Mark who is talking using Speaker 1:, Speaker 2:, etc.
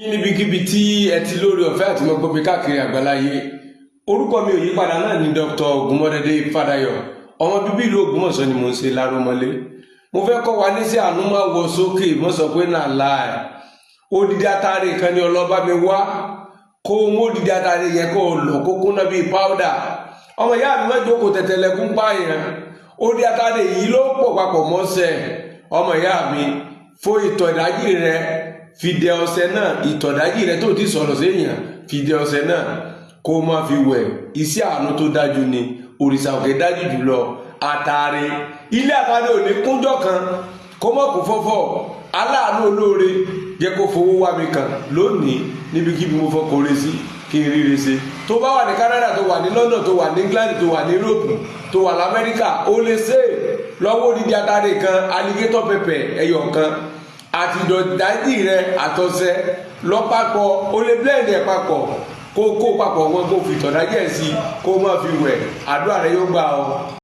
Speaker 1: níbikíbi tí ẹ ti lórí ọ̀fẹ́ àti mọ́ gbọ́mi káàkiri àgbáláyé orúkọ mi ò yí padà náà ni Dr. Ògúnmọ́dédé Fádayọ̀ ọmọ bíbí ìlú Ògbómọ̀ṣọ́ ni mo ń ṣe lárúmọlé mo fẹ́ kọ́ wa ní sí àánú máa wọ sókè mọ́ sọ pé náà láì odidi atare kan ní ọlọ́ba mi wá kó mú odidi atare yẹn kó lọ kó kúnná bíi páúdà ọmọ ìyá mi mẹ́jọ kò tẹ̀tẹ̀lẹ̀kún pààyàn odidi atare yìí ló pọ̀ papọ̀ mọ́sẹ̀ ọmọ ìyá mi fo ìtọ̀ ìdájí rẹ fìdí ọṣẹ náà ìtọ̀dájì rẹ tó ti sọ̀rọ̀ séèyàn fìdí ọṣẹ náà kó má fi wẹ̀ iṣẹ́ àánú tó dájú ni òrìṣà òkè dájú jùlọ àtàrí ilé àtàrí ò ní kúnjọ́ kan kó mọ̀ kó fọ́fọ́ aláàánú olóore jẹ́ kó fowó wá mi kàn lónìí níbikíbi mo fọ́ kórè sí kí n ríre ṣe tó bá wà ní Canada tó wà ní London tó wà ní England tó wà ní Europe tó wà ní America ó lè ṣe lọ́wọ́ odidi àtàrí kan alligator pepper ẹyọ kan àti ìdọ̀dájì rẹ àtọ̀sẹ̀ lọ́pàpọ̀ ó lè blend ẹ̀ papọ̀ kó papọ̀ wọn kó fi ìtọ̀dájì ẹ̀ sí kó má fi wẹ̀ àdúrà rẹ yóò gbà ọ́.